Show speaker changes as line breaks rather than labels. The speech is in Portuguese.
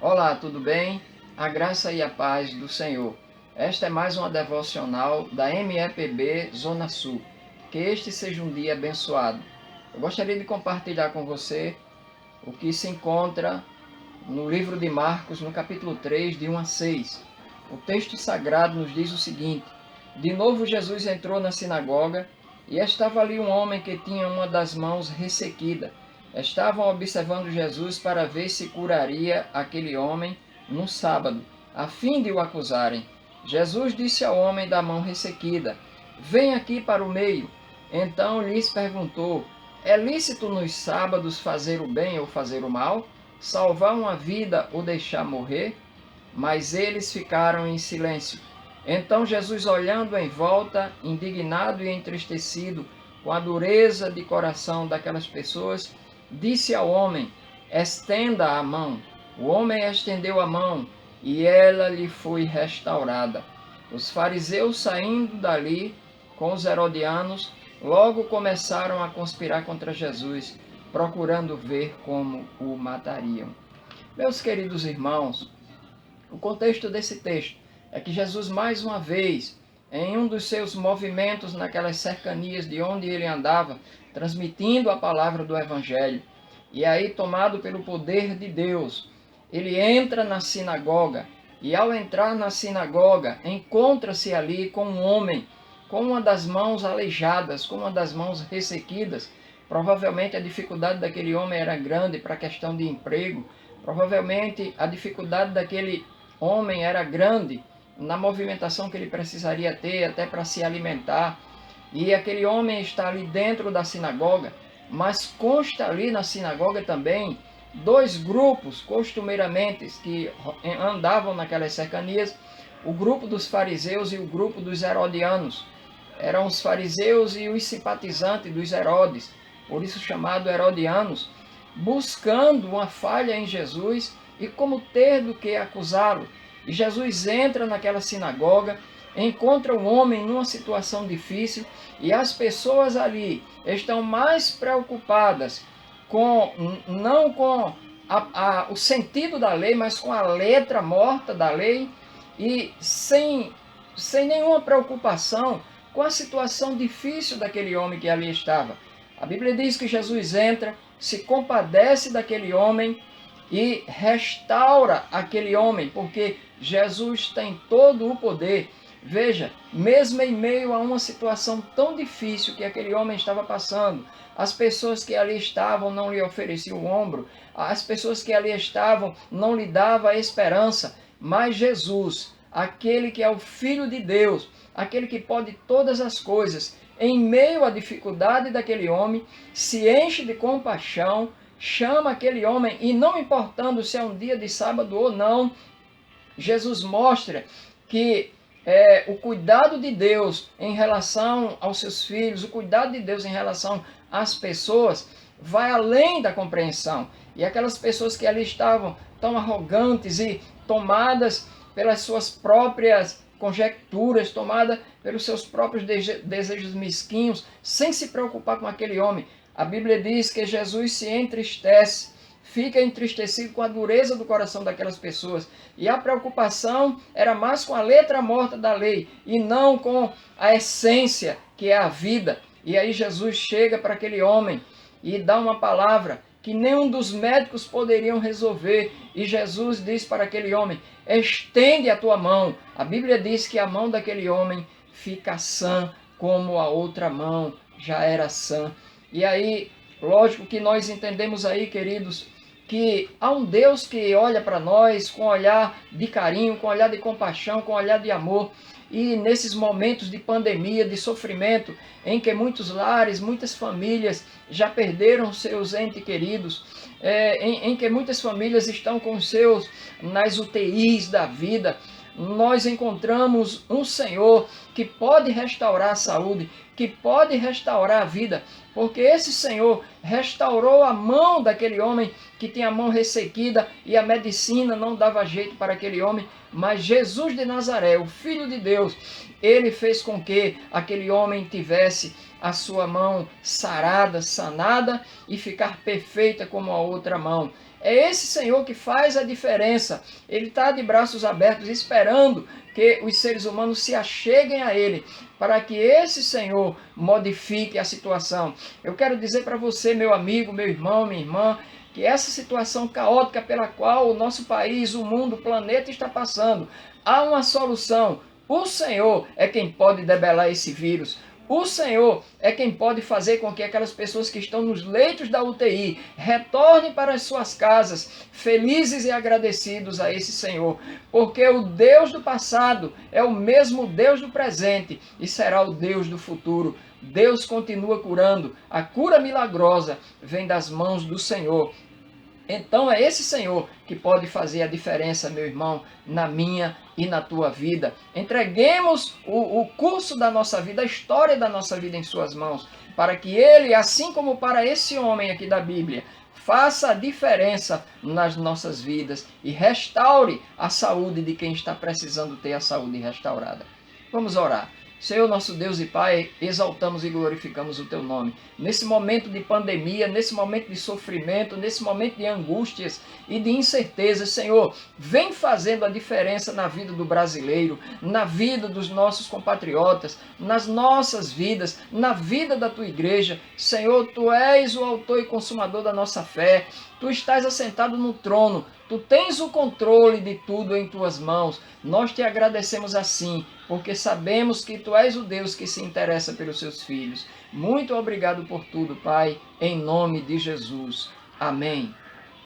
Olá, tudo bem? A graça e a paz do Senhor. Esta é mais uma devocional da MEPB Zona Sul. Que este seja um dia abençoado. Eu gostaria de compartilhar com você o que se encontra no livro de Marcos, no capítulo 3, de 1 a 6. O texto sagrado nos diz o seguinte: De novo Jesus entrou na sinagoga e estava ali um homem que tinha uma das mãos ressequida. Estavam observando Jesus para ver se curaria aquele homem no sábado, a fim de o acusarem. Jesus disse ao homem da mão ressequida: Vem aqui para o meio. Então lhes perguntou: É lícito nos sábados fazer o bem ou fazer o mal? Salvar uma vida ou deixar morrer? Mas eles ficaram em silêncio. Então Jesus, olhando em volta, indignado e entristecido com a dureza de coração daquelas pessoas, disse ao homem: Estenda a mão. O homem estendeu a mão e ela lhe foi restaurada. Os fariseus, saindo dali com os herodianos, logo começaram a conspirar contra Jesus, procurando ver como o matariam. Meus queridos irmãos, o contexto desse texto é que Jesus, mais uma vez, em um dos seus movimentos naquelas cercanias de onde ele andava, transmitindo a palavra do Evangelho, e aí, tomado pelo poder de Deus, ele entra na sinagoga, e ao entrar na sinagoga, encontra-se ali com um homem com uma das mãos aleijadas, com uma das mãos ressequidas. Provavelmente a dificuldade daquele homem era grande para a questão de emprego, provavelmente a dificuldade daquele homem era grande na movimentação que ele precisaria ter até para se alimentar. E aquele homem está ali dentro da sinagoga, mas consta ali na sinagoga também dois grupos costumeiramente que andavam naquelas cercanias, o grupo dos fariseus e o grupo dos herodianos. Eram os fariseus e os simpatizantes dos Herodes, por isso chamado herodianos, buscando uma falha em Jesus e como ter do que acusá-lo. E Jesus entra naquela sinagoga, encontra um homem numa situação difícil e as pessoas ali estão mais preocupadas não com o sentido da lei, mas com a letra morta da lei e sem nenhuma preocupação com a situação difícil daquele homem que ali estava. A Bíblia diz que Jesus entra, se compadece daquele homem e restaura aquele homem, porque Jesus tem todo o poder. Veja, mesmo em meio a uma situação tão difícil que aquele homem estava passando, as pessoas que ali estavam não lhe ofereciam o ombro, as pessoas que ali estavam não lhe davam a esperança, mas Jesus, aquele que é o Filho de Deus, aquele que pode todas as coisas, em meio à dificuldade daquele homem, se enche de compaixão, chama aquele homem e não importando se é um dia de sábado ou não, Jesus mostra que o cuidado de Deus em relação aos seus filhos, o cuidado de Deus em relação às pessoas, vai além da compreensão. E aquelas pessoas que ali estavam tão arrogantes e tomadas pelas suas próprias conjecturas, tomadas pelos seus próprios desejos mesquinhos, sem se preocupar com aquele homem. A Bíblia diz que Jesus se entristece, fica entristecido com a dureza do coração daquelas pessoas. E a preocupação era mais com a letra morta da lei e não com a essência, que é a vida. E aí Jesus chega para aquele homem e dá uma palavra que nenhum dos médicos poderiam resolver. E Jesus diz para aquele homem: estende a tua mão. A Bíblia diz que a mão daquele homem fica sã, como a outra mão já era sã. E aí, lógico que nós entendemos aí, queridos, que há um Deus que olha para nós com olhar de carinho, com olhar de compaixão, com olhar de amor. E nesses momentos de pandemia, de sofrimento, em que muitos lares, muitas famílias já perderam seus entes queridos, em que muitas famílias estão com seus nas UTIs da vida, nós encontramos um Senhor que pode restaurar a saúde, que pode restaurar a vida, porque esse Senhor restaurou a mão daquele homem que tinha a mão ressequida e a medicina não dava jeito para aquele homem, mas Jesus de Nazaré, o Filho de Deus, ele fez com que aquele homem tivesse a sua mão sarada, sanada e ficar perfeita como a outra mão. É esse Senhor que faz a diferença. Ele está de braços abertos esperando que os seres humanos se acheguem a Ele, para que esse Senhor modifique a situação. Eu quero dizer para você, meu amigo, meu irmão, minha irmã, que essa situação caótica pela qual o nosso país, o mundo, o planeta está passando, há uma solução. O Senhor é quem pode debelar esse vírus. O Senhor é quem pode fazer com que aquelas pessoas que estão nos leitos da UTI retornem para as suas casas, felizes e agradecidos a esse Senhor. Porque o Deus do passado é o mesmo Deus do presente e será o Deus do futuro. Deus continua curando. A cura milagrosa vem das mãos do Senhor. Então é esse Senhor que pode fazer a diferença, meu irmão, na minha e na tua vida. Entreguemos o curso da nossa vida, a história da nossa vida em suas mãos, para que Ele, assim como para esse homem aqui da Bíblia, faça a diferença nas nossas vidas e restaure a saúde de quem está precisando ter a saúde restaurada. Vamos orar. Senhor, nosso Deus e Pai, exaltamos e glorificamos o Teu nome. Nesse momento de pandemia, nesse momento de sofrimento, nesse momento de angústias e de incertezas, Senhor, vem fazendo a diferença na vida do brasileiro, na vida dos nossos compatriotas, nas nossas vidas, na vida da Tua igreja. Senhor, Tu és o autor e consumador da nossa fé. Tu estás assentado no trono. Tu tens o controle de tudo em Tuas mãos. Nós Te agradecemos assim, porque sabemos que Tu és o Deus que se interessa pelos Seus filhos. Muito obrigado por tudo, Pai, em nome de Jesus. Amém.